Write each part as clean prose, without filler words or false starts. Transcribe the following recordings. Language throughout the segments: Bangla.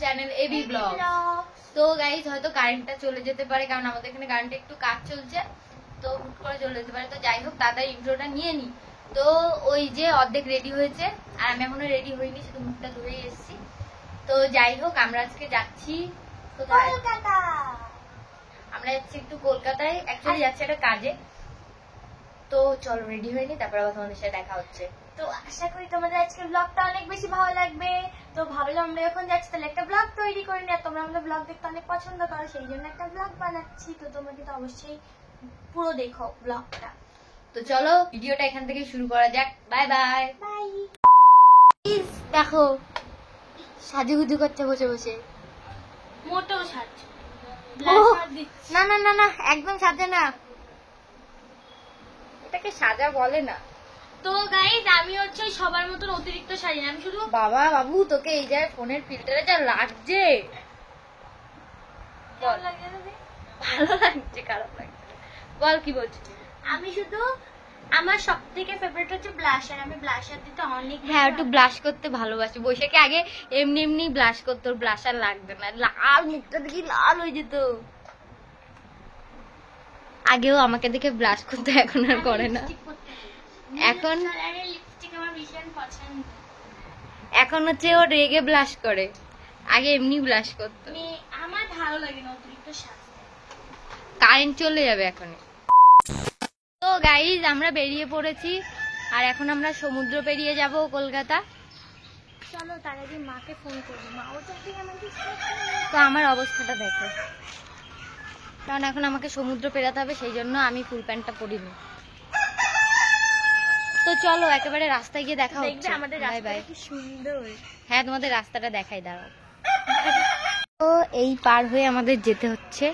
Channel AB blog. তো গাইজ হয়তো কারেন্টটা চলে যেতে পারে, কারণ আমাদের এখানে কারেন্টে একটু কাজ চলছে, তো হুট করে চলে যেতে পারে। তো যাই হোক, তাড়াতাড়ি ইন্ট্রোটা নিয়ে নি। তো ওই যে অর্ধেক রেডি হয়েছে, আর আমি এখনো রেডি হইনি, শুধু মুখটা ধুয়ে এসেছি। তো যাই হোক, আমরা আজকে যাচ্ছি কোথায়? আমরা যাচ্ছি একটু কলকাতায়, অ্যাকচুয়ালি যাচ্ছি একটা কাজে। তো চলো রেডি হয়নি, তারপর আবার তোমাদের সাথে দেখা হচ্ছে। তো আশা করি তোমাদের আজকের ব্লগটা অনেক বেশি ভালো লাগবে। তো ভাবলাম আমরা যখন যাচ্ছি তাহলে একটা ব্লগ তৈরি করি না, তোমরা আমাদের ব্লগ দেখতে অনেক পছন্দ করো, সেই জন্য একটা ব্লগ বানাচ্ছি। তো তোমরা কিন্তু অবশ্যই পুরো দেখো ব্লগটা। তো চলো ভিডিওটা এখান থেকে শুরু করা যাক। Bye bye. বাই। দেখো সাজুগুজু করছে বসে বসে। মোটেও সাজ না না না না, একদম সাজে না, এটাকে সাজা বলে না। তো গাইজ আমি হচ্ছে সবার মতন অতিরিক্ত সাজি না, আমি শুধু বাবা বাবু, তোকে এই জায়গায় ফোনের ফিল্টারে যা লাগছে, ভালো লাগছে খারাপ লাগছে? বল কি বলছিস? আমি শুধু আমার সব থেকে ফেভারিট হচ্ছে ব্লাশার। আমি ব্লাশার দিতে অনেক হ্যাঁ, একটু ব্লাশ করতে ভালোবাসি। বৈশাখে আগে এমনি এমনি ব্লাশ করতো, ব্লাশার লাগতো না, লাল মুখটা দেখি লাল হয়ে যেত। আগেও আমাকে দেখে ব্লাশ করতে, এখন আর করে না। এখন লিপস্টিক আমার ভীষণ পছন্দ। এখন হচ্ছে ও রেগে ব্লাশ করে, আগে এমনি ব্লাশ করতো। আমার ভালো লাগে না অতিরিক্ত সাজতে। কারেন্ট চলে যাবে এখন। তো গাইজ আমরা বেরিয়ে পড়েছি, আর এখন আমরা সমুদ্র পেরিয়ে যাব কলকাতা। চলো তার আগে মাকে ফোন করবো, মাও তো আমাকে। তো আমার অবস্থাটা দেখো, কারণ এখন আমাকে সমুদ্র পেরাতে হবে, সেই জন্য আমি ফুল প্যান্টটা পরিনি। তো চলো একেবারে রাস্তায় গিয়ে দেখা হচ্ছে। আমাদের রাস্তাটা কি সুন্দর। হ্যাঁ, তোমাদের রাস্তাটা দেখাই, দাঁড়াও। তো এই পার হয়ে আমাদের যেতে হচ্ছে,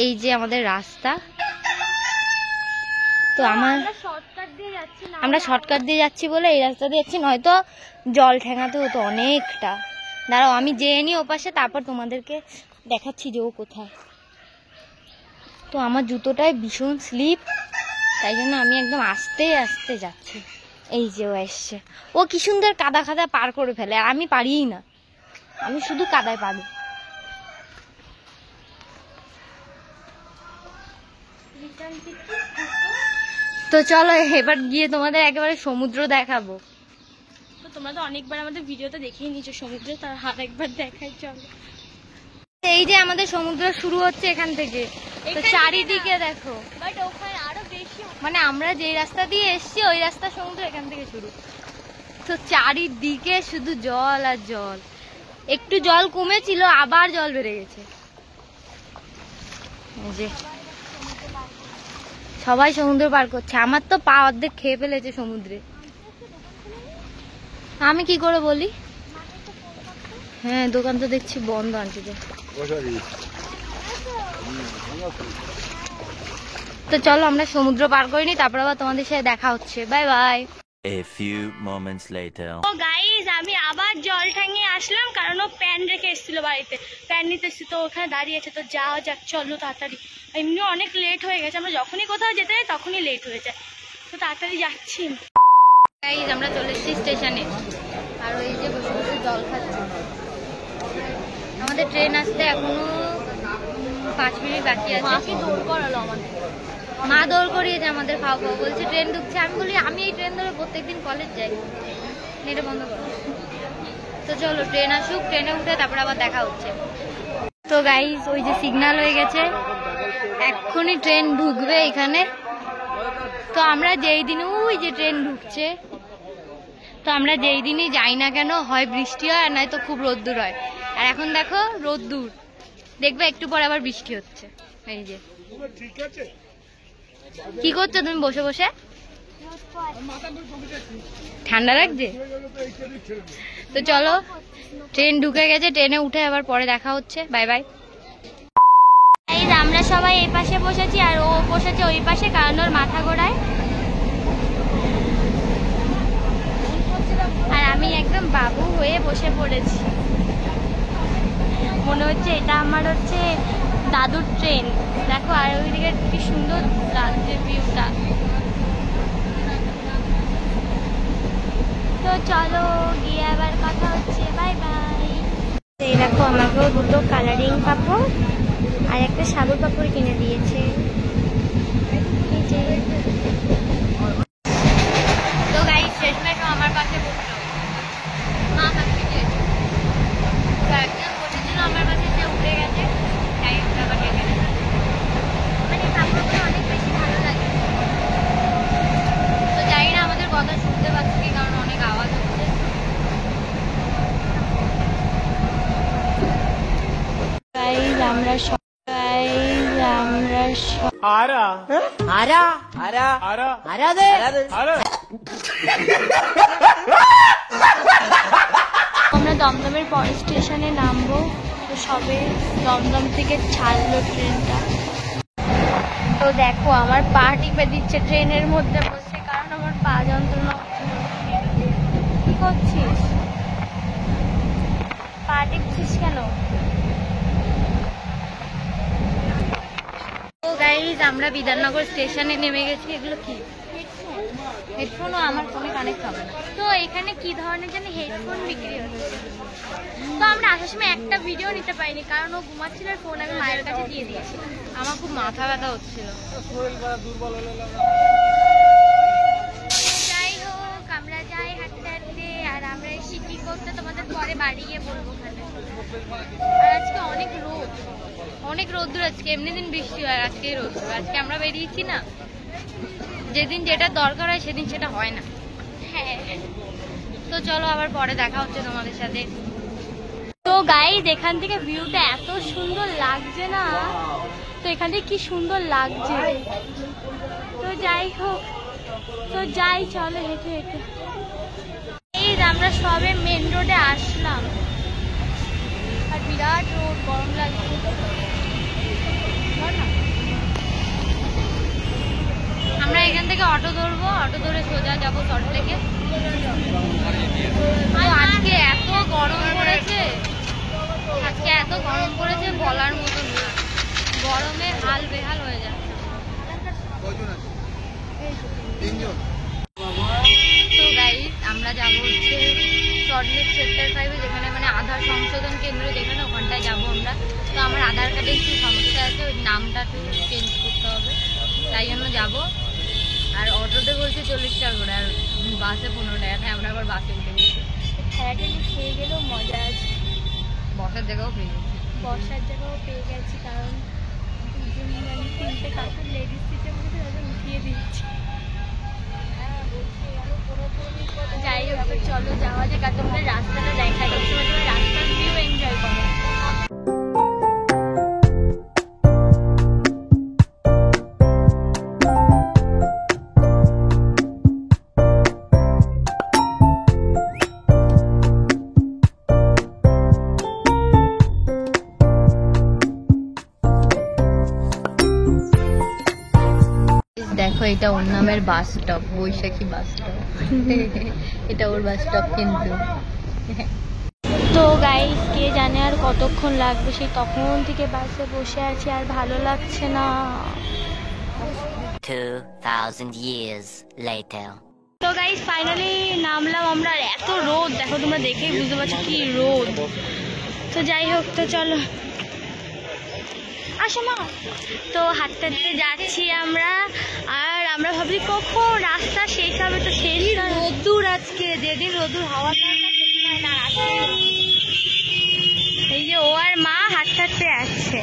এই যে আমাদের রাস্তা। তো আমরা শর্টকাট দিয়ে যাচ্ছি বলে এই রাস্তা দিয়ে যাচ্ছি, নয়তো জল ঠেঙাতে হতো অনেকটা। দাঁড়াও আমি যেয়ে নি ওপাশে, তারপর তোমাদেরকে দেখাচ্ছি যে ও কোথায়। তো আমার জুতোটায় ভীষণ স্লিপ, তাই জন্য আমি একদম আস্তে আস্তে যাচ্ছি। এই যে ও এসছে, ও কি সুন্দর কাদা কাদা পার করে ফেলে, আর আমি পারিই না, আমি শুধু কাদায় পারি। তো চলো এবার গিয়ে তোমাদের একেবারে সমুদ্র দেখাবো। তো তোমরা তো অনেকবার আমাদের ভিডিওতে দেখেই নিয়েছো সমুদ্র, তার হাত একবার দেখাই চলো। এই যে আমাদের সমুদ্র শুরু হচ্ছে এখান থেকে, তো চারিদিকে দেখো। বাট ওখানে আরো বেশি, মানে আমরা যেই রাস্তা দিয়ে এসছি ওই রাস্তা সমুদ্র এখান থেকে শুরু। তো চারিদিকে শুধু জল আর জল। একটু জল কমেছিল, আবার জল বেড়ে গেছে। এই যে সবাই সমুদ্র পার করছে, আমার তো পা অর্ধেক খেয়ে ফেলেছে সমুদ্রে। আমি কি করে বলি? হ্যাঁ, দোকান তো দেখছি বন্ধ আনছে। তো চলো আমরা সমুদ্র পার করিনি, তারপর আবার তোমাদের সাথে দেখা হচ্ছে। Bye bye. A few moments later. ও গাইজ আমি আবার জল ঠাঙিয়ে আসলাম, কারণ ও প্যান রেখে এসেছিল বাড়িতে, প্যান নিতে এসেছি। তো ওখানে দাঁড়িয়ে আছে, তো যাওয়া যাক চলো তাড়াতাড়ি। এমনিও অনেক লেট হয়ে গেছে, আমরা যখনই কোথাও যেতে যাই তখনই লেট হয়ে যায়, তো তাড়াতাড়ি যাচ্ছি। গাইজ আমরা চলে এসেছি স্টেশনে, আর ওই যে বসে বসে জল খাচ্ছি। আমাদের ট্রেন আসতে এখনো 5 মিনিট বাকি আছে। মাকে দৌড় করালো আমাদের, মা দৌড় করিয়েছে আমাদের, খাওয়া খাওয়া বলছে ট্রেন ঢুকছে। আমি বলি আমি এই ট্রেন ধরে প্রত্যেকদিন কলেজ যাই, নেটে বন্ধ করো। তো চলো ট্রেন আসুক, ট্রেনে উঠে তারপর আবার দেখা হচ্ছে। তো গাইজ ওই যে সিগন্যাল হয়ে গেছে, এক্ষুনি ট্রেন ঢুকবে এখানে। তো আমরা যেই দিন ওই যে ট্রেন ঢুকছে, তো আমরা যেই দিনই যাই না কেন, হয় বৃষ্টি হয় আর নয়তো খুব রোদ্দুর হয়। আর এখন দেখো রোদ্দুর, দেখবে একটু পর আবার বৃষ্টি হচ্ছে। এই যে কি করছো তুমি বসে বসে? ঠান্ডা লাগছে? তো চলো ট্রেন ঢুকে গেছে, ট্রেনে উঠে আবার পরে দেখা হচ্ছে। Bye by. আমরা সবাই এই পাশে বসেছি আর ও বসেছে ওই পাশে, কারণ ওর মাথা ঘোরায়। আর আমি একদম বাবু হয়ে বসে পড়েছি, মনে হচ্ছে এটা আমার হচ্ছে দাদুর ট্রেন। দেখো আর ওইদিকে কি সুন্দর রাত্রের ভিউটা। তো চলো গিয়ে আবার কথা হচ্ছে। Bye by. এই দেখো আমাকেও দুটো কালারিং পাপড় আর একটা সাবুর পাপড় কিনে দিয়েছে। তো গাইস শেষমেশ আমার পাশে বসলো, মা কাছে গিয়েছে, একজন বসেছিল আমার পাশে, সে উঠে গেছে, তাই আবার ডেকে নেবে। মানে কাপড়গুলো অনেক বেশি ভালো লাগে। তো জানি না আমাদের কথা শুনতে পাচ্ছি কি, কারণ অনেক আওয়াজ হচ্ছে। আমরা সবাই আমরা দমদমের পরের স্টেশনে নামবো। তো সবে দমদম থেকে ছাড়লো ট্রেনটা। তো দেখো আমার পা টিপে দিচ্ছে ট্রেনের মধ্যে বসে, কারণ আমার পা যন্ত্রণা হচ্ছিল। কি করছিস? পা টিপছিস কেন? তো গাইস আমরা বিধাননগর স্টেশনে নেমে গেছি। এগুলো কি? হেডফোনও আমার ফোনে কানেক্ট হবে না। তো এখানে কি ধরনের যেন হেডফোন বিক্রি হচ্ছে। তো আমরা আসার সময় একটা ভিডিও নিতে পারিনি, কারণ ও ঘুমাচ্ছিল, ফোন আমি মায়ের কাছে দিয়ে দিয়েছি। আমার খুব মাথা ব্যথা হচ্ছিল। যাই হোক আমরা যাই হাঁটতে হাঁটতে, আর আমরা এসে কি করতে তোমাদের পরে বাড়ি গিয়ে বলবো। ওখানে আর আজকে অনেক রোদ, অনেক রোদ্দুর আজকে। এমনি দিন বৃষ্টি হয়, আজকে রোদ্দুর। আজকে আমরা বেরিয়েছি না, যেদিন যেটা দরকার হয় সেদিন সেটা হয় না। হ্যাঁ, তো চলো আবার পরে দেখা হচ্ছে তোমাদের সাথে। তো গাইস এখান থেকে ভিউটা এত সুন্দর লাগছে না, তো এখান থেকে কি সুন্দর লাগছে। তো যাই হোক, তো যাই, চলো হেঁটে হেঁটে। এই আমরা সবে মেন রোডে আসলাম, আর বিরাট রোদ, গরম লাগছে। আমরা এখান থেকে অটো ধরবো, অটো ধরে সোজা যাবো সল্টলেকে। আজকে এত গরম পড়েছে, আজকে এত গরম পড়েছে বলার মতো না, গরমে হাল বেহাল হয়ে যাচ্ছে। তো গাইস আমরা যাবো হচ্ছে সল্টলেক সেক্টর 5, যেখানে মানে আধার সংশোধন কেন্দ্র, যেখানে ওখানটায় যাবো আমরা। তো আমার আধার কার্ডে একটু সমস্যা আছে, ওই নামটা একটু চেঞ্জ করতে হবে, তাই জন্য যাবো। আর অটোতে বলছে 40 টাকা করে, আর বাসে 15 টাকা। তাই আমরা আবার বাসে উঠে গেছি। খেলাটা খেয়ে গেলেও মজা আছে, বসার জায়গাও পেয়ে গেছি, বসার জায়গাও পেয়ে গেছি, কারণ দুজন মানে 3টে কাকুর লেডিস সিটে বসে তাদের উঠিয়ে দিচ্ছি। যাই হোক, চলো যাওয়া যাক। আর তোমাদের রাস্তাটা দেখা যাচ্ছে, তোমার রাস্তার ভিউ এনজয় করো। দেখো এটা ওর নামের বাস স্টপ, বৈশাখী বাস স্টপ। এটা ওর বাস স্টপ কিন্তু। তো গাইস কে জানে আর কতক্ষণ লাগবে, সেই তখন থেকে বাসে বসে আছি, আর ভালো লাগছে না। 2000 years later. তো গাইস ফাইনালি নামলাম আমরা, আর এত রোদ দেখো, তোমরা দেখেই বুঝতে পারছো কি রোদ। তো যাই হোক, তো চলো আসো মা। তো হাঁটতে হাঁটতে যাচ্ছি আমরা, আর আমরা ভাবি কখন রাস্তা শেষ হবে। তো শেষ রোদ্দুর, আজকে যেদিন রোদ্দুর হাওয়া না, এই যে ও আর মা হাঁটতে হাঁটতে আসছে।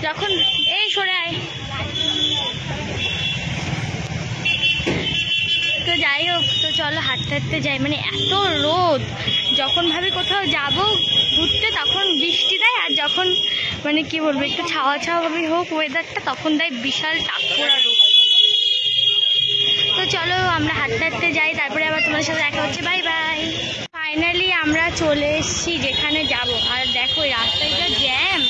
যখন এই সরে আয়। তো যাই হোক, তো চলো হাঁটতে হাঁটতে যাই। মানে এত রোদ, যখন ভাবি কোথাও যাব ঘুরতে তখন বৃষ্টি দেয়, আর যখন মানে কি বলবো একটু ছাওয়া ছাওয়া ভাবে হোক ওয়েদারটা, তখন দেয় বিশাল টাকরা রোদ। তো চলো আমরা হাঁটতে হাঁটতে যাই, তারপরে আবার তোমাদের সাথে দেখা হচ্ছে। Bye by. ফাইনালি আমরা চলে এসেছি যেখানে যাব, আর দেখো এই রাস্তায় যা জ্যাম।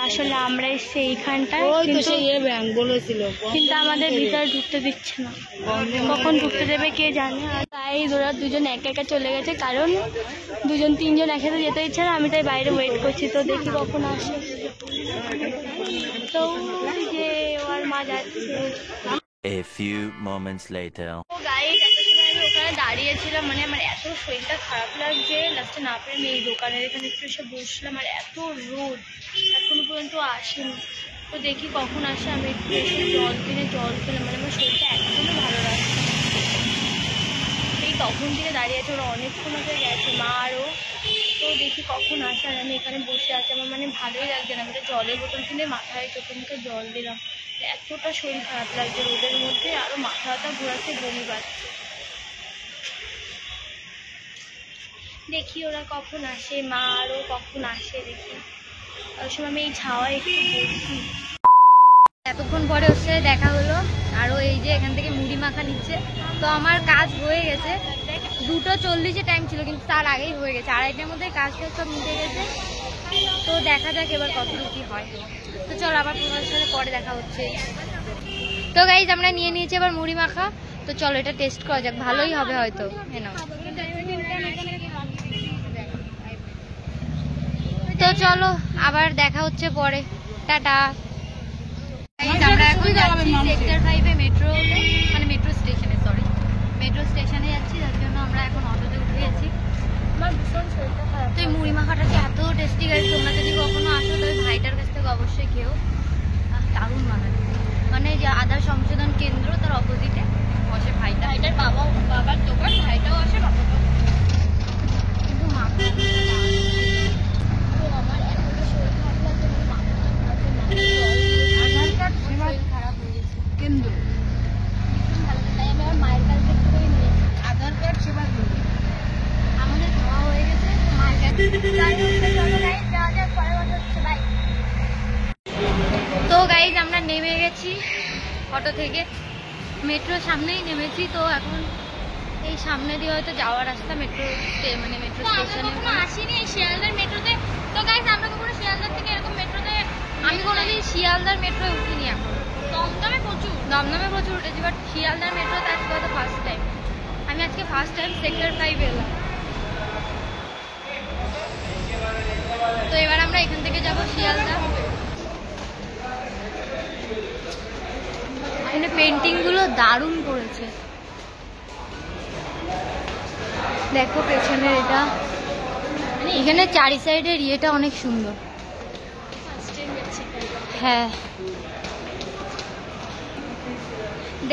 আসলে আমরা এসছি এইখানটায়, কিন্তু আমাদের ভিতরে ঢুকতে দিচ্ছে না, কখন ঢুকতে দেবে কে জানে। আর তাই ওরা দুজন একা একা চলে গেছে, কারণ 2-3জন একসাথে যেতে ইচ্ছে না, আমি তাই বাইরে ওয়েট করছি। তো দেখি কখন আসে। তো যে ওর মা যাচ্ছে। A few moments later. তো গাইস এত সময় ওখানে দাঁড়িয়েছিলাম, মানে আমার এত শরীরটা খারাপ লাগছে, লাস্টে না পেরে আমি এই দোকানের এখানে একটু এসে বসলাম। আর এত রোদ, এখনো পর্যন্ত আসেনি। তো দেখি কখন আসে। আমি একটু এসে জল খেলাম, মানে আমার শরীরটা একদমই ভালো লাগছে। এই তখন থেকে দাঁড়িয়ে আছে, ওরা অনেকক্ষণ আগে গেছে, মা আরও। তো দেখি কখন আসে। আর আমি এখানে বসে আছি, আমার মানে ভালোই লাগছে না। আমি একটা জলের বোতল কিনে মাথায় চোখে মুখে জল দিলাম। এতটা শরীর খারাপ লাগছে রোদের মধ্যে, আরও মাথা ব্যথা ঘোরাচ্ছে, বমি পাচ্ছে। দেখি ওরা কখন আসে, মা আরও কখন আসে দেখি। ওই সময় আমি এই ছাওয়ায় একটু বসি। এতক্ষণ পরে ওর সাথে দেখা হলো, আরও এই যে এখান থেকে মুড়ি মাখা নিচ্ছে। তো আমার কাজ হয়ে গেছে, 2:40 টাইম ছিল, কিন্তু তার আগেই হয়ে গেছে। 2:30টার মধ্যে কাজ সব মিটে গেছে। তো দেখা যাক এবার কতটুকু কি হয়। তো চলো আবার তোমাদের সাথে পরে দেখা হচ্ছে। তো গাইজ আমরা নিয়ে নিয়েছি এবার মুড়ি মাখা। তো চলো এটা টেস্ট করা যাক, ভালোই হবে হয়তো। তো চলো আবার দেখা হচ্ছে পরে, টাটা। আমরা এখন যাচ্ছি সেক্টর 5-এ মেট্রো, মানে মেট্রো স্টেশনে, মেট্রো স্টেশনে যাচ্ছি। তার জন্য আমরা এখন অটোতে উঠে গেছি। আমার ভীষণ শরীরটা খারাপ। তো এই মুড়ি মাখাটা যে এত টেস্টি গাইজ, তোমরা যদি কখনো আসো তবে ভাইটার কাছ থেকে অবশ্যই খেও, দারুণ বানাবে। মানে যে আধার সংশোধন কেন্দ্র তার অপোজিটে বসে ভাইটার বাবার দোকান, ভাইটাও আসে, বাবাটাও। কিন্তু মাখা আমার এতটা শরীর খারাপ লাগছে, আধার কার্ড শরীর খারাপ হয়ে গেছে কেন্দ্র ভীষণ ভালো। তাই আমি আমার মায়ের কাছ থেকে করে নিয়েছি আধার কার্ড সেবা কেন্দ্র। আমাদের খাওয়া হয়ে গেছে, মায়ের কাছে। তো গাইজ আমরা নেমে গেছি অটো থেকে, মেট্রোর সামনেই নেমেছি। তো এখন এই সামনে দিয়ে হয়তো যাওয়ার রাস্তা মেট্রো, মানে মেট্রো স্টেশনে। আসিনি এই শিয়ালদার মেট্রোতে। তো গাইজ আমরা কখনো শিয়ালদার থেকে এরকম মেট্রোতে, আমি কোনোদিন শিয়ালদার মেট্রোয় উঠিনি। এখন দমদমে প্রচুর উঠেছি, বাট শিয়ালদার মেট্রোতে আজকে হয়তো ফার্স্ট টাইম। আমি আজকে ফার্স্ট টাইম সেক্টর 5 এলাম। তো এবার আমরা এখান থেকে যাব শিয়ালদা। এখানে পেন্টিং গুলো দারুণ করেছে, দেখো পেছনের এটা। এখানে চারি সাইডের ইয়েটা অনেক সুন্দর। হ্যাঁ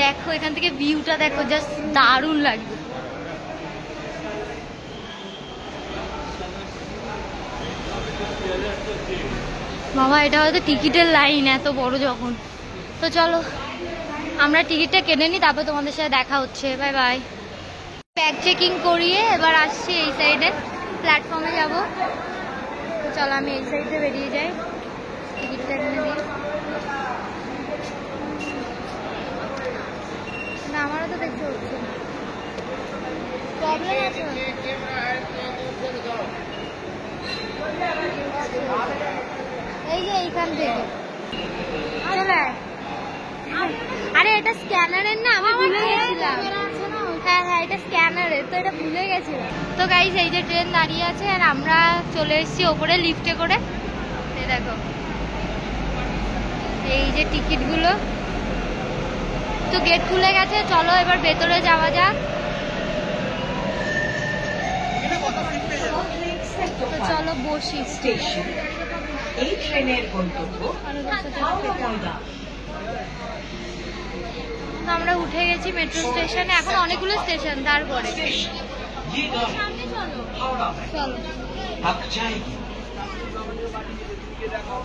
দেখো এখান থেকে ভিউটা দেখো, জাস্ট দারুণ লাগবে। বাবা এটা হয়তো টিকিটের লাইন, এত বড় যখন। তো চলো আমরা টিকিটটা কেটে নিই, তারপর তোমাদের সাথে দেখা হচ্ছে। Bye by. ব্যাগ চেকিং করিয়ে এবার আসছি এই সাইডে, প্ল্যাটফর্মে যাব। চলো আমি এই সাইডে বেরিয়ে যাই, টিকিটটা কিনে দিই। না আমারও তো দেখতে হচ্ছে, প্রবলেম আছে। এই যে এইখান থেকে চলে আয়। আরে এটা স্ক্যানারের না, আমি ভুলে গেছিলাম। হ্যাঁ হ্যাঁ এটা স্ক্যানারের, তো এটা ভুলে গেছিলাম। তো গাইস এই যে ট্রেন দাঁড়িয়ে আছে, আর আমরা চলে এসেছি ওপরে লিফটে করে। এই দেখো এই যে টিকিটগুলো। তো গেট খুলে গেছে, চলো এবার ভেতরে যাওয়া যাক। তো চলো বসি। স্টেশন এই ট্রেনের গন্তব্য হাওড়া। তো আমরা উঠে গেছি মেট্রো স্টেশনে, এখন অনেকগুলো স্টেশন, তারপরে চলো।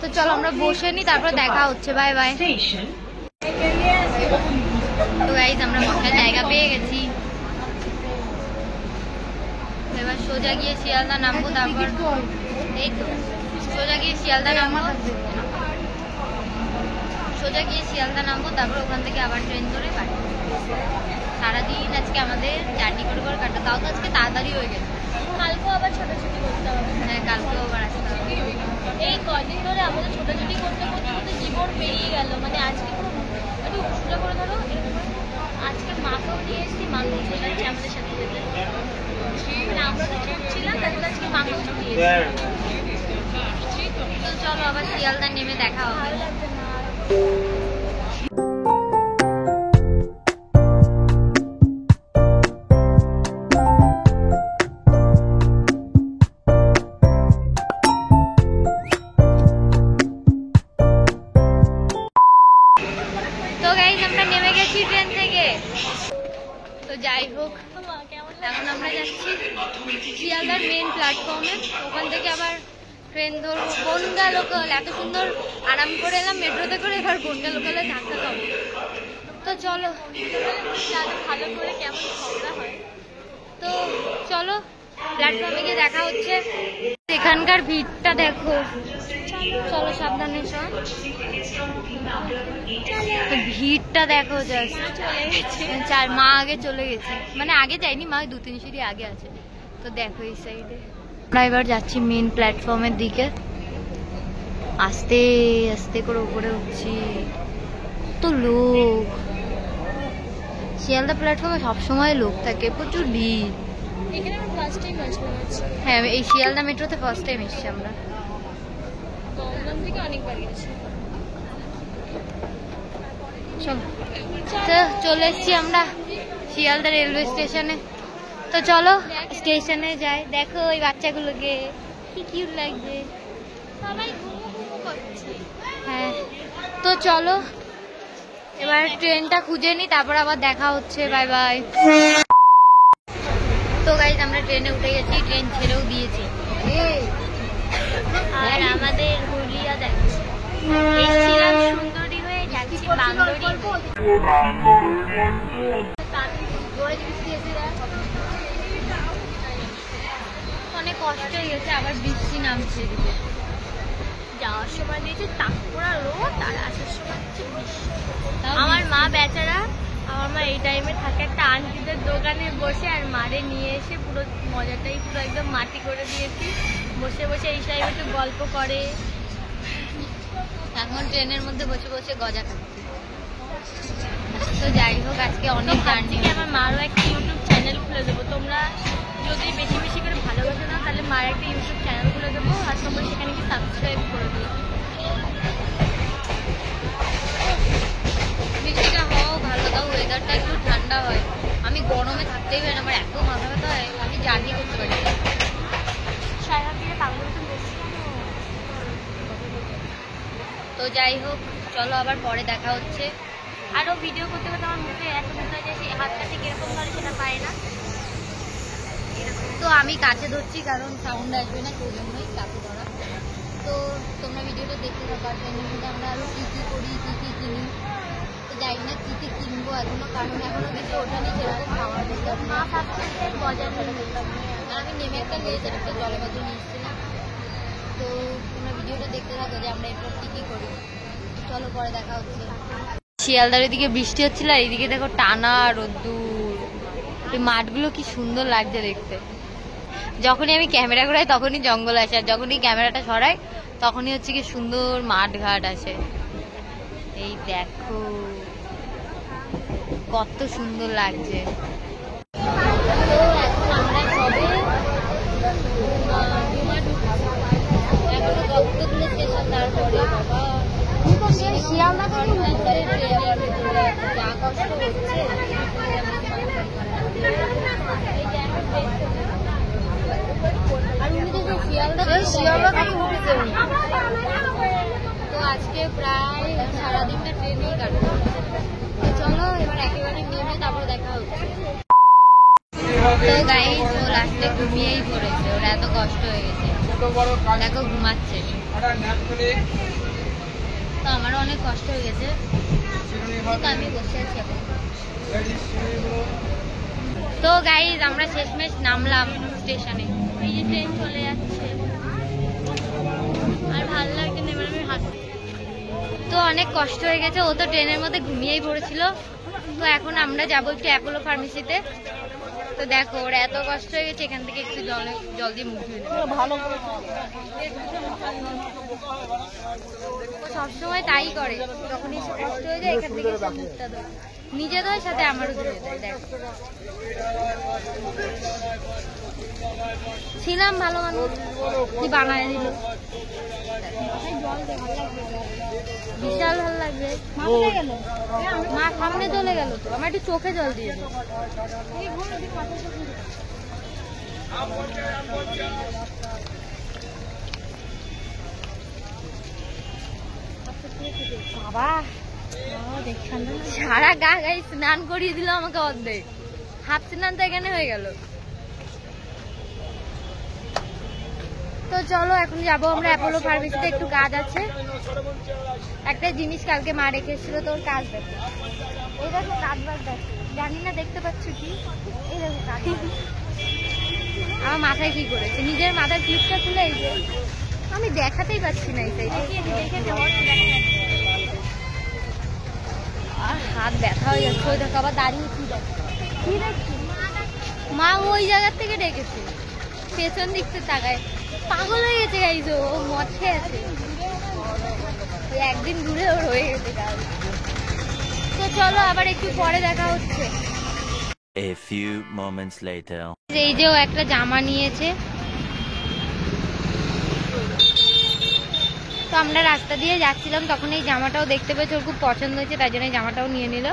তো চলো আমরা বসে নি, তারপর দেখা হচ্ছে। Bye by. তো গাইস আমরা বসার জায়গা পেয়ে গেছি, এবার সোজা গিয়ে শিয়ালদা নামবো। তারপর এই তো সোজা গিয়ে শিয়ালদা নামবো, তারপর ওখান থেকে আবার ট্রেন ধরে বাড়ি। সারাদিন আজকে আমাদের জার্নি করে করে কাটা, তাও তো আজকে তাড়াতাড়ি হয়ে গেছে। কালকেও আবার ছোটাছুটি করতে হবে। হ্যাঁ কালকেও আবার আসতে হবে। এই কদিন ধরে আমাদের ছোটাছুটি করতে করতে করতে জীবন পেরিয়ে গেল। মানে আজকে পুরো একটু সোজা করে ধরো, আজকে মাকেও নিয়ে এসেছি, মাকেও চলে যাচ্ছে আমাদের সাথে যেতে। মানে আমরা তো চুপ ছিলাম, তাহলে আজকে মাকেও নিয়ে এসেছি। তো চলো আবার শিয়ালদা নেমে দেখা হবে। ভালো লাগছে না। তো যাই হোক, এখন আমরা যাচ্ছি শিয়ালদার মেন প্ল্যাটফর্মে। ওখান থেকে আবার ট্রেন ধরবো বনগা লোকাল। এত সুন্দর আরাম করে এলাম মেট্রোতে করে, এবার বনগা লোকালে ধাক্কা খাবো। তো চলো, ভালো করে কেমন ঝগড়া হয়। তো চলো প্ল্যাটফর্মে গিয়ে দেখা হচ্ছে। এখানকার ভিড়টা দেখো, চলো সাবধানে সব। ভিড়টা দেখো জাস্ট, মা আগে চলে গেছে, মানে আগে যায়নি মা, 2-3 সিঁড়ি আগে আছে। তো দেখো এই সাইডে আমরা এবার যাচ্ছি মেন প্ল্যাটফর্মের দিকে। আস্তে আস্তে করে উপরে উঠছি। তো লোক, শিয়ালদা প্ল্যাটফর্মে সবসময় লোক থাকে, প্রচুর ভিড়। এখানে আমরা ফার্স্ট টাইম আসলাম। হ্যাঁ, এই শিয়ালদা মেট্রোতে ফার্স্ট টাইম এসেছি আমরা। দমদম থেকে অনেকবার গেছি। চলো, তো চলে এসেছি আমরা শিয়ালদা রেলওয়ে স্টেশনে। তো চলো স্টেশনে যাই। দেখো ওই বাচ্চাগুলোকে কি কিউট লাগছে, সবাই ঘুমু ঘুমু করছে। হ্যাঁ। তো চলো এবার ট্রেনটা খুঁজে নিই, তারপর আবার দেখা হচ্ছে। Bye by. তো গাইস আমরা ট্রেনে উঠে গেছি, ট্রেন ছেড়েও দিয়েছি। আর আমাদের হুলিয়া দেখো, এসেছিলাম সুন্দরী হয়ে, যাচ্ছি বান্দরী হয়ে। অনেক কষ্ট হয়ে গেছে, আবার বৃষ্টি নামছে এদিকে। যাওয়ার সময় দিয়েছে তাকপোড়া রোদ, আর আসার সময় হচ্ছে বৃষ্টি। আমার মা বেচারা, আমার মা এই টাইমে থাকে একটা আন্টিদের দোকানে বসে, আর মারে নিয়ে এসে পুরো মজাটাই পুরো একদম মাটি করে দিয়েছি। বসে বসে এই টাইমে একটু গল্প করে। এখন ট্রেনের মধ্যে বসে বসে গজা খাচ্ছি। তো যাই হোক, আজকে অনেক জার্নি। আমার মারও একটা ইউটিউব চ্যানেল খুলে দেবো। তোমরা যদি বেশি বেশি করে ভালোবাসো না, তাহলে মার একটা ইউটিউব চ্যানেল খুলে দেবো, আর তোমরা সেখানে গিয়ে সাবস্ক্রাইব করে দিও। বৃষ্টিটা হওয়াও ভালো, তাও ওয়েদারটা একটু ঠান্ডা হয়। আমি গরমে থাকতেই পারি না, আমার এত মাথা ব্যথা হয়, আমি জার্নি করতে পারি না। তো যাই হোক, চলো আবার পরে দেখা হচ্ছে। আরও ভিডিও করতে করতে আমার মুখে এত ব্যথা হয়ে যায়, সেই হাতটা ঠিক এরকম ধরে সেটা পায় না। তো আমি কাছে ধরছি কারণ সাউন্ড আসবে না, সেই জন্যই কাছে ধরা। তো তোমরা ভিডিওটা দেখতে থাকো। ট্রেনের মধ্যে আমরা আরও কী কী করি, কী কী কিনি। তো যাই না কী কী কিনবো এখনো, কারণ এখনো কিছু ওঠানি সেরকম খাওয়ার দরকার। মা ভাবছে বজার নিয়ে যেতাম। আর আমি নেমে একটা লেজের একটা জলের বোতল নিয়ে এসেছিলাম। তো তোমরা ভিডিওটা দেখতে থাকো যে আমরা এরপর কী কী করি। চলো পরে দেখা হচ্ছে। শিয়ালদার এদিকে বৃষ্টি হচ্ছিল, আর এইদিকে দেখো টানা রোদ্দুর। এই মাঠগুলো কি সুন্দর লাগছে দেখতে। যখনই আমি ক্যামেরা ঘোরাই তখনই জঙ্গল আসে, আর যখনই ক্যামেরাটা সরাই তখনই হচ্ছে কি সুন্দর মাঠ ঘাট আসে। এই দেখো কত সুন্দর লাগছে। তো এখন আমরা সবে এখনো কতগুলো স্টেশন, তারপরে বাবা শিয়ালদা যা কষ্ট হচ্ছে। আর উনি দেখো শিয়ালদা থেকে উঠেছে উনি। তো আজকে প্রায় সারাদিনটা ট্রেনেই কাটবে। তো চলো এবার একেবারে নেমে তারপর দেখা হচ্ছে। তো গাইস ও লাস্টে ঘুমিয়েই পড়েছে, ওর এত কষ্ট হয়ে গেছে, দেখো ঘুমাচ্ছে। তো আমারও অনেক কষ্ট হয়ে গেছে, কিন্তু আমি বসে আছি এখন। তো গাইস আমরা শেষমেশ নামলাম স্টেশনে। এই যে ট্রেন চলে যাচ্ছে, আর ভালো লাগছে না, এবার আমি হাঁটছি। তো অনেক কষ্ট হয়ে গেছে, ও তো ট্রেনের মধ্যে ঘুমিয়েই পড়েছিল। তো এখন আমরা যাবো একটু অ্যাপোলো ফার্মেসিতে। তো দেখো ওর এত কষ্ট হয়ে গেছে, এখান থেকে একটু জল দিয়ে মুখ ধুয়ে নেবে। ভালো ও সবসময় তাই করে, যখন এসে কষ্ট হয়ে যায় এখান থেকে এসে মুখটা ধরে নিজে ধোয়, সাথে আমারও ধুয়ে দেয়। দেখো ছিলাম ভালো মানুষ, কি বানায় দিল। বিশাল ভালো লাগবে। মা সামনে চলে গেল, তো আমার একটু চোখে জল দিয়ে দিল। বাবা সারা গা গায়ে স্নান করিয়ে দিল আমাকে অর্ধেক। হাফ স্নান তো এখানে হয়ে গেল। তো চলো এখন যাবো আমরা অ্যাপোলো ফার্মেসিতে, একটু কাজ আছে। একটা জিনিস কালকে মা রেখে এসেছিল, তোর কাজ দেখো। এই দেখো কাজ বাজ দেখো, জানি না দেখতে পাচ্ছ কি, এই দেখো কাজ। আমার মাথায় কি করেছে, নিজের মাথার ক্লিপটা খুলে এই যে আমি দেখাতেই পাচ্ছি না। এই আর হাত ব্যথা হয়ে যাচ্ছে। ওই দেখো আবার দাঁড়িয়ে কি দেখো, কি দেখছি মা ওই জায়গার থেকে ডেকেছে, পেছন দিকতে তাকায়। পাগল হয়ে গেছে গাইজ, ও মদ খেয়ে আছে। ওই একদিন দূরে ওর হয়ে গেছে কাজ। তো চলো আবার একটু পরে দেখা হচ্ছে। A few moments later. এই যে ও একটা জামা নিয়েছে, তো আমরা রাস্তা দিয়ে যাচ্ছিলাম তখন এই জামাটাও দেখতে পেয়েছি, ওর খুব পছন্দ হয়েছে, তাই জন্য এই জামাটাও নিয়ে নিল।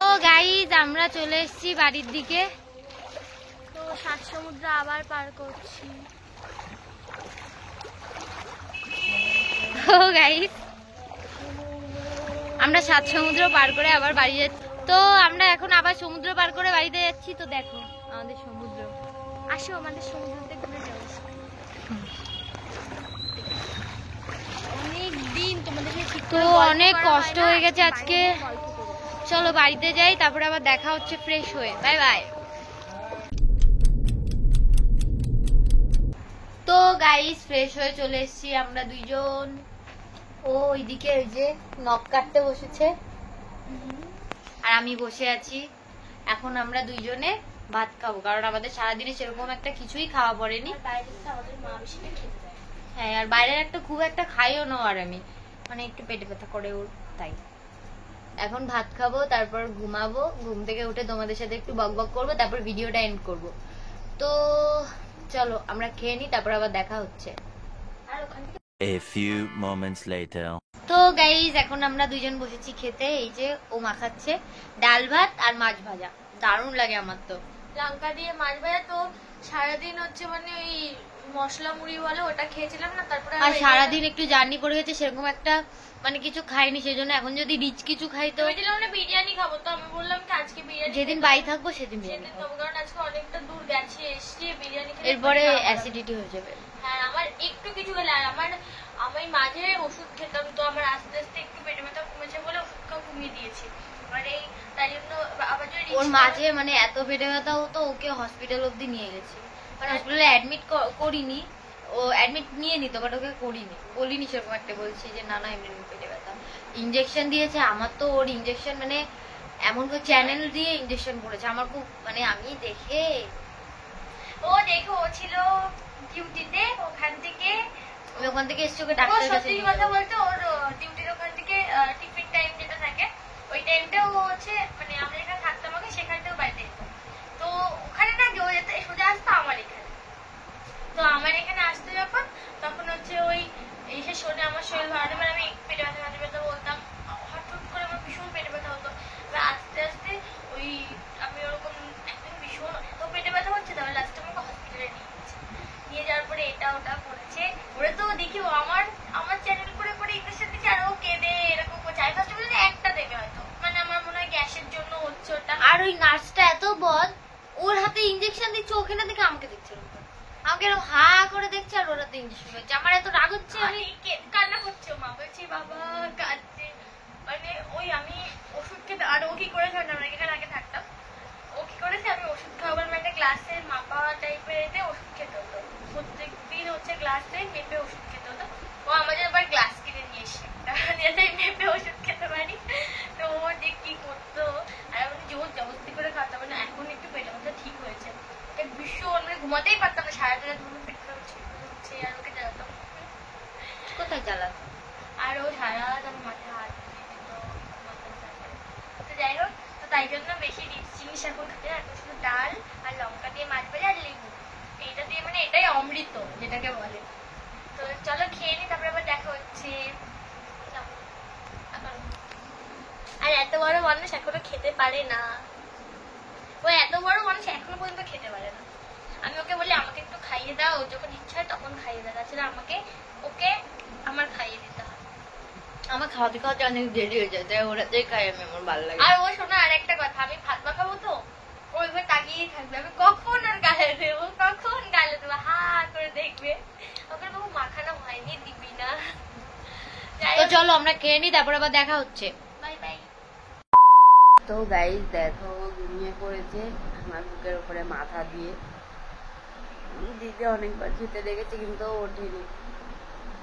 তো গাইজ আমরা চলে এসেছি বাড়ির দিকে। তো 7 সমুদ্র আবার পার করছি। তো গাইজ আমরা 7 সমুদ্র পার করে আবার বাড়ি যাচ্ছি। তো আমরা এখন আবার সমুদ্র পার করে বাড়িতে যাচ্ছি। তো দেখো আমাদের সমুদ্র, আসো আমাদের সমুদ্রতে ঘুরে যাবো। অনেক দিন তোমাদের সাথে ঠিক তো অনেক কষ্ট হয়ে গেছে আজকে। চলো বাড়িতে যাই, তারপরে আবার দেখা হচ্ছে ফ্রেশ হয়ে। Bye bye. তো গাইস ফ্রেশ হয়ে চলে এসেছি আমরা দুইজন। ও ওইদিকে ওই যে নখ কাটতে বসেছে আর আমি বসে আছি। এখন আমরা দুইজনে ভাত খাবো, কারণ আমাদের সারাদিনে সেরকম একটা কিছুই খাওয়া পড়েনি। হ্যাঁ, আর বাইরের একটা খুব একটা খাইও না, আর আমি মানে একটু পেটে ব্যথা করে ওর, তাই এখন ভাত খাবো, তারপর ঘুমাবো। ঘুম থেকে উঠে তোমাদের সাথে একটু বকবক করবো, তারপর ভিডিওটা এন্ড করবো। তো চলো আমরা খেয়ে নিই, তারপর আবার দেখা হচ্ছে। A few moments later. তো গাইজ এখন আমরা দুইজন বসেছি খেতে। এই যে ও মাখাচ্ছে ডাল ভাত আর মাছ ভাজা, দারুণ লাগে আমার তো। লঙ্কা দিয়ে মাছ ভাজা। তো সারাদিন হচ্ছে মানে ওই মশলা মুড়ি বলে ওটা খেয়েছিলাম না, তারপরে আর সারাদিন একটু জার্নি করে গেছে, সেরকম একটা মানে কিছু খাইনি, সেজন্য এখন যদি রিচ কিছু খাই তো ভেবেছিলাম না বিরিয়ানি খাবো। তো আমি বললাম কি আজকে বিরিয়ানি যেদিন বাড়ি থাকবো সেদিন বিরিয়ানি সেদিন খাবো। খাবো, কারণ আজকে অনেকটা দূর গেছি, এসছি বিরিয়ানি খেলে এরপরে পেটটা আমার- অ্যাসিডিটি হয়ে যাবে। হ্যাঁ, আমার একটু কিছু খেলে, আর আমি মাঝে ওষুধ খেতাম, তো আমার আস্তে আস্তে একটু পেটে ব্যথা কমেছে বলে ওষুধ খাওয়া কমিয়ে দিয়েছি। মানে এই তাই জন্য আবার যদি ওর মাঝে মানে এত পেটে ব্যথা হতো, ওকে হসপিটাল অব্দি নিয়ে গেছি। মানে হসপিটালে অ্যাডমিট করিনি, ও অ্যাডমিট নিয়ে নিত, বাট ওকে করিনি, বলিনি সেরকম একটা, বলছি যে না না এমনি পেটে ব্যথা। ইঞ্জেকশন দিয়েছে আমার, তো ওর ইঞ্জেকশন মানে এমন করে চ্যানেল দিয়ে ইঞ্জেকশন করেছে, আমার খুব মানে আমি দেখে ও দেখো ও ছিল ডিউটিতে, ওখান থেকে আমি ওখান থেকে এসছি ওকে ও ডাক্তারের কাছে সত্যি নিয়ে কথা যাবো। বলতে ওর ডিউটির ওখান থেকে টিফিন টাইম যেটা থাকে ওই টাইমটা ও হচ্ছে মানে আমরা এখানে থাকতাম আগে, সেখানটাও বাড়িতে যেত। তো ওখানে না ও যেতে সোজা আসতো আমার এখানে। তো আমার এখানে আসতো যখন, তখন হচ্ছে ওই এসে শোনে আমার শরীর ভালো নেই, মানে আমি পেটে ব্যথা ব্যথা ব্যথা বলতাম, হঠাৎ করে আমার ভীষণ পেটে ব্যথা হতো। এবার আস্তে আস্তে ওই আমি ওরকম একদিন ভীষণ এত পেটে ব্যথা হচ্ছে, তাহলে লাস্টে আমাকে হসপিটালে নিয়ে যাওয়ার পরে এটা ওটা করেছে। ওরা তো দেখি ও আমার চ্যানেল করে করে ইংলিশের দিকে, আর ও কেঁদে এরকম করছে। আমি ফার্স্টে বলি একটা দেবে হয়তো, মানে আমার মনে হয় গ্যাসের জন্য হচ্ছে ওটা। আর ওই নার্সটা এত বদ, ওর হাতে ইঞ্জেকশন দিচ্ছে, ওকে না দেখে আমাকে দেখছে, আমাকে এরকম হা করে দেখছে, আর ওর হাতে ইঞ্জেকশন দিচ্ছে। আমার এত রাগ হচ্ছে, আমি কান্না করছে, মা বলছে বাবা কাঁদছে। মানে ওই আমি ওষুধ খেতে, আর ও কি করেছে আমরা এখানে আগে থাকতাম, ও কি করেছে আমি ওষুধ খাওয়াবার মানে একটা গ্লাসের মাপা টাইপের এতে ওষুধ খেতে হতো। প্রত্যেকদিন হচ্ছে গ্লাসে মেপে ওষুধ খেতে হতো। ও আমাদের আবার গ্লাস কিনে নিয়ে এসে যাতে মেপে ওষুধ খেতে পারি। তো ও যে কি করতো, আর আমি জোর জবরদস্তি করে খাতাম। মানে এখন একটু পেটে ব্যথা ঠিক হয়েছে, ভীষণ মানে ঘুমাতেই পারতাম না, সারাদিন পেট হচ্ছে আর ওকে জ্বালাতাম। কোথায় চালাতো? আর ও সারা রাত আমার মাথায় হাত দিয়ে দিত। তো যাই হোক, তো তাই জন্য বেশি রিচ জিনিস এখন খেতে না, এখন শুধু ডাল আর লঙ্কা দিয়ে মাছ ভাজা আর লেবু, এইটা দিয়ে মানে এটাই অমৃত যেটাকে বলে। তো চলো খেয়ে নি, তারপরে আবার দেখা হচ্ছে। আর এত বড় মানুষ এখনো খেতে পারে না, ও এত বড় মানুষ এখনো পর্যন্ত খেতে পারে না। আমি ওকে বলি আমাকে একটু খাইয়ে দাও, যখন ইচ্ছা হয় তখন খাইয়ে দাও, তাছাড়া ওকে আমার খাইয়ে দিতে হয়। আমার খাওয়াতে খাওয়াতে অনেক দেরি হয়ে যায়, তাই ওরাতেই খাই আমি, আমার ভালো লাগে। আর ও শোনো আর একটা কথা, আমি ভাত মাখাবো তো ওইভাবে তাকিয়েই থাকবে, আমি কখন আর গালে দেবো, কখন গালে দেবো, হা করে দেখবে। ওকে বাবু মাখানো হয়নি, দিবি না। তো চলো আমরা খেয়ে নিই, তারপর আবার দেখা হচ্ছে। Bye by. তো গাইস দেখো ঘুমিয়ে পড়েছে আমার বুকের উপরে মাথা দিয়ে। দিদি অনেকবার খেতে দেখেছি কিন্তু ও ওঠেনি,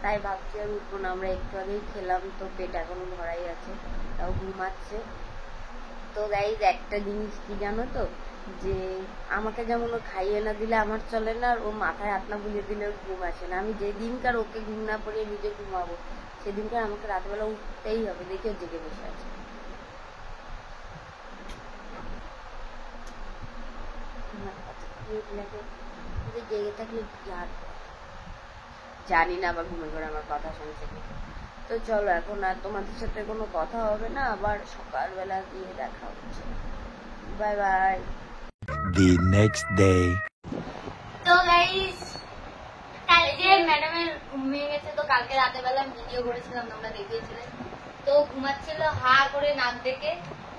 তাই ভাবছি আর উঠবো না। আমরা একটু আগেই খেলাম তো পেট এখনো ভরাই আছে, তাও ঘুমাচ্ছে। তো গাইস একটা জিনিস কি জানো তো, যে আমাকে যেমন ও খাইয়ে না দিলে আমার চলে না, আর ও মাথায় হাত না বুলিয়ে দিলে ওর ঘুম আসে না। আমি যেদিনকার ওকে ঘুম না পড়িয়ে নিজে ঘুমাবো সেদিনকার আমাকে রাতবেলা উঠতেই হবে, দেখে জেগে বসে আছে। জেগে থাকলে কি আর জানি না, আবার ঘুমে ঘরে আমার কথা শুনছে কি। তো চলো এখন আর তোমাদের সাথে কোনো কথা হবে না, আবার সকালবেলা গিয়ে দেখা হচ্ছে। Bye by. The next day. তো গাইস কালকে ম্যাডামের ঘুমিয়ে গেছে, তো কালকে রাতে বেলা ভিডিও করেছিলাম, তোমরা দেখিয়েছিলে। তো ঘুমাচ্ছিল হা করে নাক ডেকে,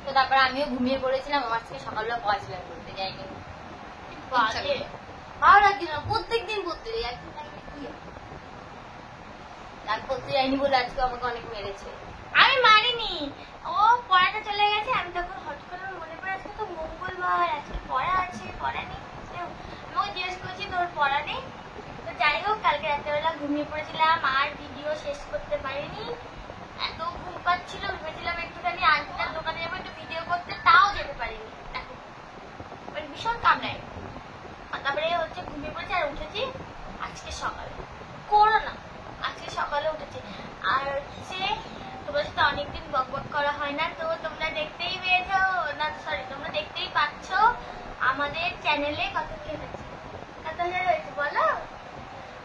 তো তারপর আমিও ঘুমিয়ে পড়েছিলাম। আমার থেকে সকালবেলা পড়াছিলাম করতে যাই কিন্তু ভালো লাগছিল না, প্রত্যেকদিন পড়তে যাই, একদিন থাকলে কি হয়? রাত পড়তে যাইনি বলে আজকে আমাকে অনেক মেরেছে। আমি মারিনি, ও পড়াটা চলে গেছে, আমি তখন হট করে মনে পড়ে আজকে তো মঙ্গলবার, আজকে পড়া আছে, পড়া নেই। আমি জিজ্ঞেস করছি তোর পড়া নেই। তো যাই হোক কালকে রাত্রেবেলা ঘুমিয়ে পড়েছিলাম, আর ভিডিও শেষ করতে পারিনি, এত ঘুম পাচ্ছিল। ভেবেছিলাম একটুখানি আন্টিটার দোকানে যাবো একটু ভিডিও করতে, তাও যেতে পারিনি। দেখো মানে ভীষণ কামড়ায়। আর তারপরে হচ্ছে ঘুমিয়ে পড়েছি আর উঠেছি আজকে সকালে, করো না আজকে সকালে উঠেছি। আর হচ্ছে তোমার সাথে অনেকদিন বক বক করা হয় না, তো তোমরা দেখতেই পেয়েছো না, সরি তোমরা দেখতেই পাচ্ছ আমাদের চ্যানেলে কত কি হয়েছে, কত হাজার হয়েছে বলো।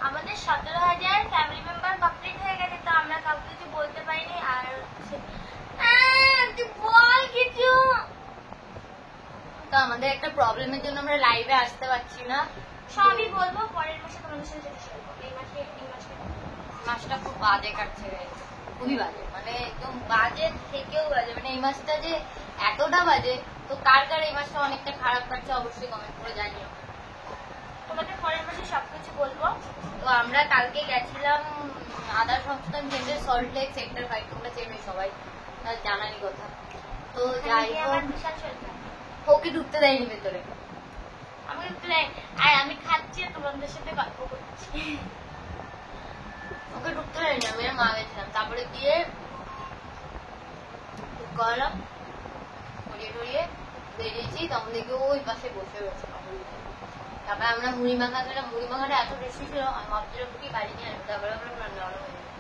আমাদের 17,000 ফ্যামিলি মেম্বার কমপ্লিট হয়ে গেছে, তো আমরা কাউকে কিছু বলতে পারিনি। আর হচ্ছে তুই বল কিছু। তো আমাদের একটা প্রবলেমের জন্য আমরা লাইভে আসতে পারছি না, সবই বলবো পরের মাসে, তোমাদের সাথে শেয়ার করবো। এই মাসে মাসটা খুব বাজে কাটছে guys, খুবই বাজে, মানে একদম বাজে থেকেও বাজে, মানে এই মাসটা যে এতটা বাজে, তো কার কার এই মাসটা অনেকটা খারাপ কাটছে অবশ্যই কমেন্ট করে জানিও। তোমাদের পরের মাসে সবকিছু বলবো। তো আমরা কালকে গেছিলাম আধার সংস্থান কেন্দ্রে সল্ট লেক সেক্টর 5, তোমরা চেনোই সবাই, তার জানারই কথা। তো যাই আমার হোক বিশাল শরীর, ওকে ঢুকতে দেয়নি ভেতরে, আমি প্রায় আর আমি খাচ্ছি আর তোমাদের সাথে গল্প করছি। ওকে ঢুকতে দেয়নি, আমি আর মা গেছিলাম। তারপরে গিয়ে করলাম ঘুরিয়ে টুরিয়ে বেরিয়েছি, তখন দেখি ওই পাশে বসে রয়েছে। তারপরে আমরা মুড়ি মাখা খেলাম, মুড়ি মাখাটা এত টেস্টি ছিল আমি ভাবছিলাম কি বাড়ি নিয়ে আসবো, তারপরে আমরা রান্না বান্না হয়ে গেছে।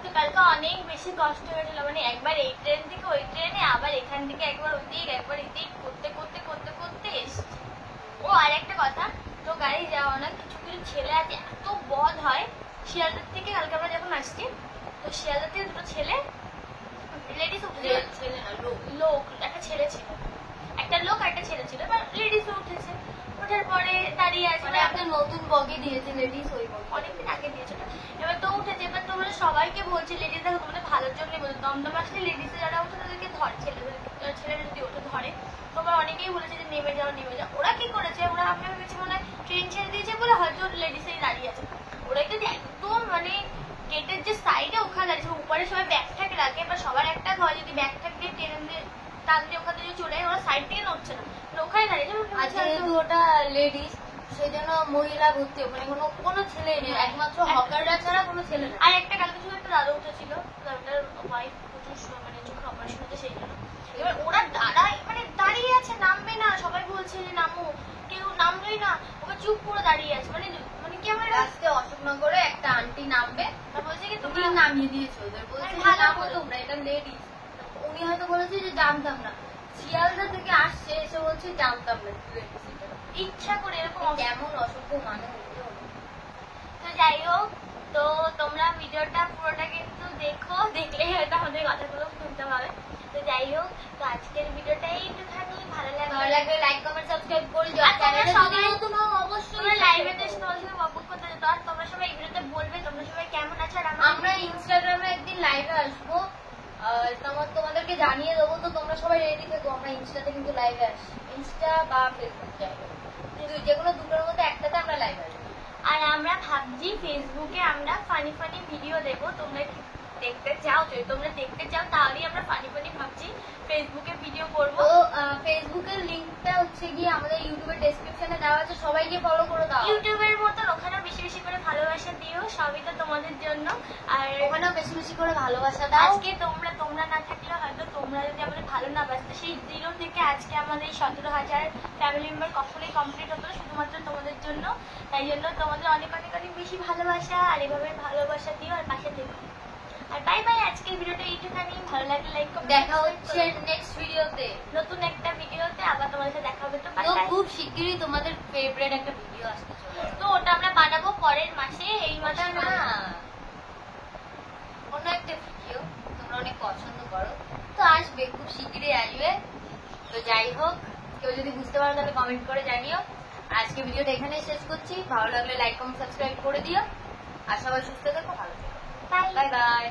তো কালকে অনেক বেশি কষ্ট হয়েছিল, মানে একবার এই ট্রেন থেকে ওই ট্রেনে, আবার এখান থেকে একবার ওই দিক একবার এই দিক করতে করতে করতে করতে এসছি। ও আর একটা কথা, তো গাড়ি যাওয়া না, কিছু কিছু ছেলে আছে এত বদ হয়। শিয়ালদার থেকে কালকে আমরা যখন আসছি, তো শিয়ালদার থেকে দুটো ছেলে লেডিস উঠেছে, ছেলে না লোক, লোক একটা ছেলে ছিল, একটা লোক আর একটা ছেলে ছিল, এবার লেডিস উঠেছে, ওঠার পরে দাঁড়িয়ে আছে, মানে একটা নতুন বগি দিয়েছে লেডিস, ওই বগি অনেকদিন আগে দিয়েছিল। এবার তো উঠেছে, এবার তোমরা সবাইকে বলছি লেডিস দেখো তোমাদের ভালোর জন্য বলছে, দমদম আসলে লেডিসে যারা উঠে তাদেরকে ধরে, ছেলেরা যদি ওঠে ধরে। তোমরা অনেকেই বলেছে যে নেমে যাও নেমে যাও। ওরা কি করেছে, ওরা আমি ভেবেছি মনে হয় ট্রেন ছেড়ে দিয়েছে বলে হয়তো লেডিসেই দাঁড়িয়ে আছে। ওরা কিন্তু একদম মানে গেটের যে সাইডে ওখানে দাঁড়িয়েছে, উপরে সবাই ব্যাগ ট্যাগ রাখে, এবার সবার একটা ঘরে যদি ব্যাগ ট্যাগ দিয়ে ট্রেন দিয়ে টান দিয়ে ওখানে যদি চলে যায়, ওরা সাইড থেকে নড়ছে না, ওখানে দাঁড়িয়েছে। আর যেহেতু ওটা লেডিস সেই জন্য মহিলা ভর্তি, ওখানে কোনো ছেলেই নেই, একমাত্র হকাররা ছাড়া কোনো ছেলে নেই। আর একটা কালকে শুধু একটা দাদা উঠেছিল, দাদাটার ওয়াইফ প্রচুর মানে চোখের অপারেশন হচ্ছে সেই জন্য। এবার ওরা দাঁড়ায় মানে দাঁড়িয়ে আছে, নামবে না, সবাই বলছে যে নামো, কেউ নামলোই না, ওকে চুপ করে দাঁড়িয়ে আছে। মানে মানে কি আমার আজকে অশোকনগরে একটা আন্টি নামবে, বলছে কি তুমি তোমরা নামিয়ে দিয়েছো ওদের, বলছে যে নামো তোমরা, এটা লেডিস। উনি হয়তো বলেছে যে জানতাম না, শিয়ালদা থেকে আসছে, এসে বলছে জানতাম না লেডিস। ইচ্ছা করে এরকম কেমন অসভ্য মানুষ। তো যাই হোক, তো তোমরা ভিডিওটা পুরোটা কিন্তু দেখো, দেখলেই হয়তো আমাদের কথাগুলো শুনতে পাবে। তো যাই হোক, তো আজকের ভিডিওটাই একটুখানি ভালো লাগবে লাইক কমেন্ট সাবস্ক্রাইব করে আর যাও, তোমরা চ্যানেলে সবাই যদি নতুন হও অবশ্যই তোমরা লাইভে এসে তোমাদের সাথে গল্প করতে যেত। আর তোমরা সবাই এই ভিডিওতে বলবে তোমরা সবাই কেমন আছো। আর আমরা ইনস্টাগ্রামে একদিন তোমাদেরকে জানিয়ে দেবো। তো তোমরা সবাই রেডি থেকো, আমরা ইনস্টাতে কিন্তু লাইভে আসি, ইনস্টা বা ফেসবুক যাই হোক, কিন্তু যে কোনো দুটোর মধ্যে একটাতে আমরা লাইভে আসবো। আর আমরা ভাবছি ফেসবুকে আমরা ফানি ফানি ভিডিও দেবো, তোমরা কি দেখতে চাও? যদি তোমরা দেখতে চাও তাহলেই আমরা ফানি ফানি ভাবছি ফেসবুকে ভিডিও করবো। তো ফেসবুকের লিঙ্কটা হচ্ছে গিয়ে আমাদের ইউটিউবের ডেসক্রিপশনে দেওয়া আছে, সবাইকে ফলো করে দাও। ইউটিউবের মতন ওখানেও বেশি বেশি করে ভালোবাসা দিও, সবই তো তোমাদের জন্য। আর ওখানেও বেশি বেশি করে ভালোবাসা দাও। আজকে তোমরা না থাকলে হয়তো তোমরা যদি আমাদের ভালো না বাসতে, সেই 0 থেকে আজকে আমাদের 17,000 ফ্যামিলি মেম্বার কখনোই কমপ্লিট হতো না, শুধুমাত্র তোমাদের জন্য। তাই জন্য তোমাদের অনেক অনেক অনেক বেশি ভালোবাসা, আর এভাবে ভালোবাসা দিও আর পাশে থেকো। আর বাই বাই, আজকের ভিডিওটা এইটুখানি। ভালো লাগলে লাইক করো, দেখা হচ্ছে নেক্সট ভিডিওতে, নতুন একটা ভিডিওতে আবার তোমাদের সাথে দেখা হবে। তো তো খুব শিগগিরই তোমাদের ফেভারিট একটা ভিডিও আসতে চলেছে। তো ওটা আমরা বানাবো পরের মাসে, এই মাসে না, অন্য একটা ভিডিও তোমরা অনেক পছন্দ করো, তো আসবে, খুব শিগগিরই আসবে। তো যাই হোক, কেউ যদি বুঝতে পারো তাহলে কমেন্ট করে জানিও। আজকে ভিডিওটা এখানেই শেষ করছি। ভালো লাগলে লাইক কমেন্ট সাবস্ক্রাইব করে দিও, আর সবাই সুস্থ থেকো, ভালো থেকো। Bye bye bye.